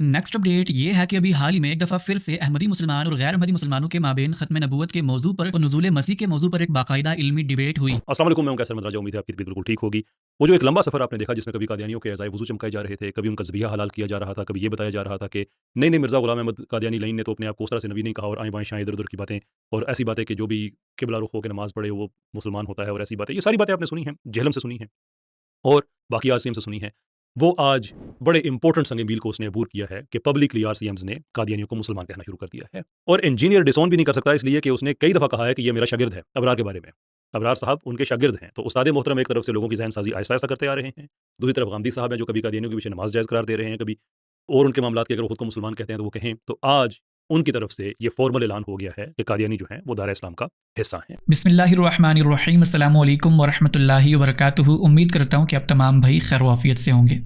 Next update یہ ہے کہ ابھی حال ہی میں ایک دفعہ پھر سے احمدی مسلمان اور غیر احمدی مسلمانوں کے مابین ختم نبوت کے موضوع پر اور نزول مسیح کے موضوع پر ایک باقاعدہ علمی ڈیبیٹ ہوئی۔ السلام علیکم، میں ہوں کیسر مدراجہ، امید ہے آپ کی طبیعت بالکل ٹھیک ہوگی۔ وہ جو ایک لمبا سفر آپ نے دیکھا جس میں کبھی قادیانیوں کے اعضائے وضو چمکائے جا رہے تھے، کبھی ان کا ذبیحہ حلال کیا جا رہا تھا، کبھی یہ بتایا جا رہا تھا کہ نہیں مرزا غلام احمد قادیانی لائن نے تو اپنے آپ کو اس طرح سے نبی نہیں کہا، اور آئیں بائیں شائیں ادھر ادھر کی باتیں اور ایسی باتیں کہ جو بھی قبلہ رخ ہو کے نماز پڑھے وہ مسلمان ہوتا ہے، اور ایسی باتیں، یہ ساری باتیں آپ نے سنی ہیں، جہلم سے سنی ہیں اور باقی RCM سے سنی ہیں۔ وہ آج بڑے امپورٹنٹ سنگ میل کو اس نے عبور کیا ہے کہ پبلکلی RCMs نے قادیانیوں کو مسلمان کہنا شروع کر دیا ہے، اور انجینئر ڈسون بھی نہیں کر سکتا، اس لیے کہ اس نے کئی دفعہ کہا ہے کہ یہ میرا شاگرد ہے۔ ابرار کے بارے میں، ابرار صاحب ان کے شاگرد ہیں، تو استاد محترم ایک طرف سے لوگوں کی ذہن سازی آہستہ آہستہ کرتے آ رہے ہیں، دوسری طرف غامدی صاحب ہیں جو کبھی قادیانیوں کے پیچھے نماز جائز قرار دے رہے ہیں، کبھی اور ان کے معاملات کے اگر وہ خود کو مسلمان کہتے ہیں تو وہ کہیں۔ تو آج ان کی طرف سے یہ فارمل اعلان ہو گیا ہے کہ قادیانی جو ہیں وہ دائرہ اسلام کا حصہ ہیں۔ بسم اللہ الرحمن الرحیم، السلام علیکم ورحمۃ اللہ وبرکاتہ۔ امید کرتا ہوں کہ آپ تمام بھائی خیر و عافیت سے ہوں گے۔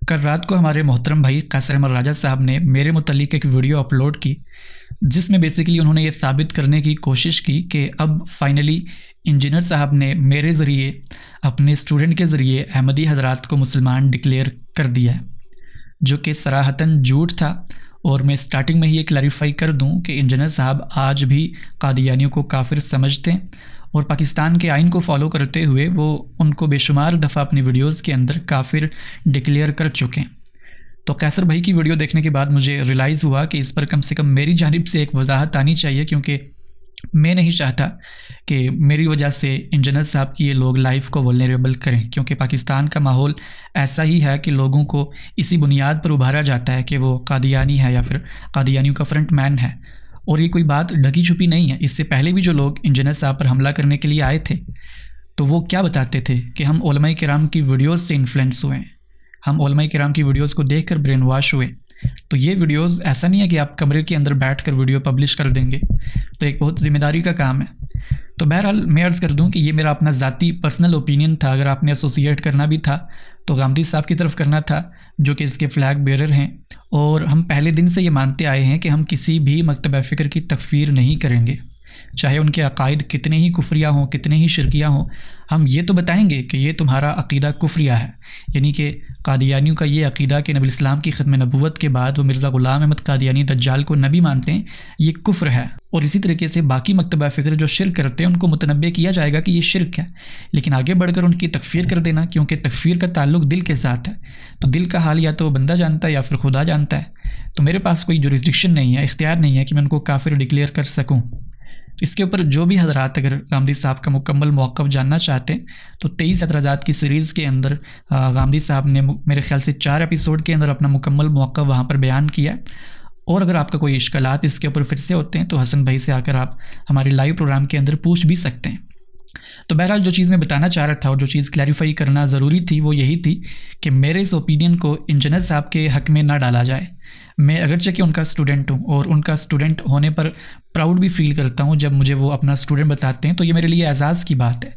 کل رات کو ہمارے محترم بھائی قیصر احمد راجہ صاحب نے میرے متعلق ایک ویڈیو اپلوڈ کی، جس میں بیسیکلی انہوں نے یہ ثابت کرنے کی کوشش کی کہ اب فائنلی انجینئر صاحب نے میرے ذریعے اپنے اسٹوڈنٹ کے ذریعے احمدی حضرات کو مسلمان ڈکلیئر کر دیا ہے، جو کہ صراحتاً جھوٹ تھا۔ اور میں سٹارٹنگ میں ہی یہ کلیریفائی کر دوں کہ انجینئر صاحب آج بھی قادیانیوں کو کافر سمجھتے ہیں، اور پاکستان کے آئین کو فالو کرتے ہوئے وہ ان کو بے شمار دفعہ اپنی ویڈیوز کے اندر کافر ڈکلیئر کر چکے ہیں۔ تو قیصر بھائی کی ویڈیو دیکھنے کے بعد مجھے ریلائز ہوا کہ اس پر کم سے کم میری جانب سے ایک وضاحت آنی چاہیے، کیونکہ میں نہیں چاہتا کہ میری وجہ سے انجینئر صاحب کی یہ لوگ لائف کو ولنریبل کریں، کیونکہ پاکستان کا ماحول ایسا ہی ہے کہ لوگوں کو اسی بنیاد پر ابھارا جاتا ہے کہ وہ قادیانی ہے یا پھر قادیانیوں کا فرنٹ مین ہے، اور یہ کوئی بات ڈھکی چھپی نہیں ہے۔ اس سے پہلے بھی جو لوگ انجینئر صاحب پر حملہ کرنے کے لیے آئے تھے تو وہ کیا بتاتے تھے کہ ہم علماء کرام کی ویڈیوز سے انفلوئنس ہوئے ہیں، ہم علماء کرام کی ویڈیوز کو دیکھ کر برین واش ہوئے۔ تو یہ ویڈیوز ایسا نہیں ہے کہ آپ کمرے کے اندر بیٹھ کر ویڈیو پبلش کر دیں گے، تو ایک بہت ذمہ داری کا کام ہے۔ تو بہرحال میں عرض کر دوں کہ یہ میرا اپنا ذاتی پرسنل اوپینین تھا۔ اگر آپ نے ایسوسیٹ کرنا بھی تھا تو غامدی صاحب کی طرف کرنا تھا، جو کہ اس کے فلیگ بیرر ہیں، اور ہم پہلے دن سے یہ مانتے آئے ہیں کہ ہم کسی بھی مکتبہ فکر کی تکفیر نہیں کریں گے، چاہے ان کے عقائد کتنے ہی کفریہ ہوں، کتنے ہی شرکیہ ہوں۔ ہم یہ تو بتائیں گے کہ یہ تمہارا عقیدہ کفریہ ہے، یعنی کہ قادیانیوں کا یہ عقیدہ کہ نبی اسلام کی ختم نبوت کے بعد وہ مرزا غلام احمد قادیانی دجال کو نبی مانتے ہیں، یہ کفر ہے۔ اور اسی طریقے سے باقی مکتبہ فکر جو شرک کرتے ہیں ان کو متنبع کیا جائے گا کہ یہ شرک ہے، لیکن آگے بڑھ کر ان کی تکفیر کر دینا، کیونکہ تکفیر کا تعلق دل کے ساتھ ہے، تو دل کا حال یا تو بندہ جانتا ہے یا پھر خدا جانتا ہے۔ تو میرے پاس کوئی جورسڈکشن نہیں ہے، اختیار نہیں ہے کہ میں ان کو کافر ڈکلیئر کر سکوں۔ اس کے اوپر جو بھی حضرات اگر غامدی صاحب کا مکمل موقف جاننا چاہتے ہیں تو 23 اعتراضات کی سیریز کے اندر غامدی صاحب نے میرے خیال سے 4 ایپیسوڈ کے اندر اپنا مکمل موقف وہاں پر بیان کیا۔ اور اگر آپ کا کوئی اشکالات اس کے اوپر پھر سے ہوتے ہیں تو حسن بھائی سے آ کر آپ ہمارے لائیو پروگرام کے اندر پوچھ بھی سکتے ہیں۔ تو بہرحال جو چیز میں بتانا چاہ رہا تھا اور جو چیز کلیریفائی کرنا ضروری تھی وہ یہی تھی کہ میرے اس اوپینین کو انجینئر صاحب کے حق میں نہ ڈالا جائے۔ میں اگرچہ کہ ان کا اسٹوڈنٹ ہوں اور ان کا اسٹوڈنٹ ہونے پر پراؤڈ بھی فیل کرتا ہوں، جب مجھے وہ اپنا اسٹوڈنٹ بتاتے ہیں تو یہ میرے لیے اعزاز کی بات ہے،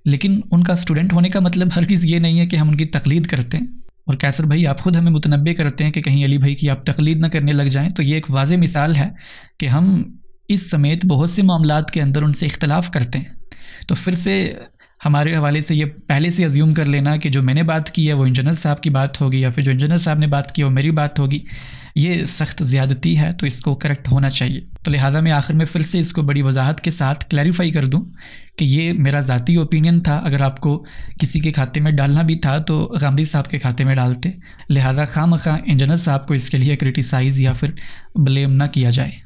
لیکن ان کا اسٹوڈنٹ ہونے کا مطلب ہرگز یہ نہیں ہے کہ ہم ان کی تقلید کرتے ہیں۔ اور قیصر بھائی آپ خود ہمیں متنبع کرتے ہیں کہ کہیں علی بھائی کی آپ تقلید نہ کرنے لگ جائیں، تو یہ ایک واضح مثال ہے کہ ہم اس سمیت بہت سے معاملات کے اندر ان سے اختلاف کرتے ہیں۔ تو پھر سے ہمارے حوالے سے یہ پہلے سے ازیوم کر لینا کہ جو میں نے بات کی ہے وہ انجینئر صاحب کی بات ہوگی، یا پھر جو انجینئر صاحب نے بات کی ہے وہ میری بات ہوگی، یہ سخت زیادتی ہے، تو اس کو کریکٹ ہونا چاہیے۔ تو لہٰذا میں آخر میں پھر سے اس کو بڑی وضاحت کے ساتھ کلیریفائی کر دوں کہ یہ میرا ذاتی اوپینین تھا۔ اگر آپ کو کسی کے کھاتے میں ڈالنا بھی تھا تو غامدی صاحب کے کھاتے میں ڈالتے، لہٰذا خواہ مخواہ انجینئر صاحب کو اس کے لیے کرٹیسائز یا پھر بلیم نہ کیا جائے۔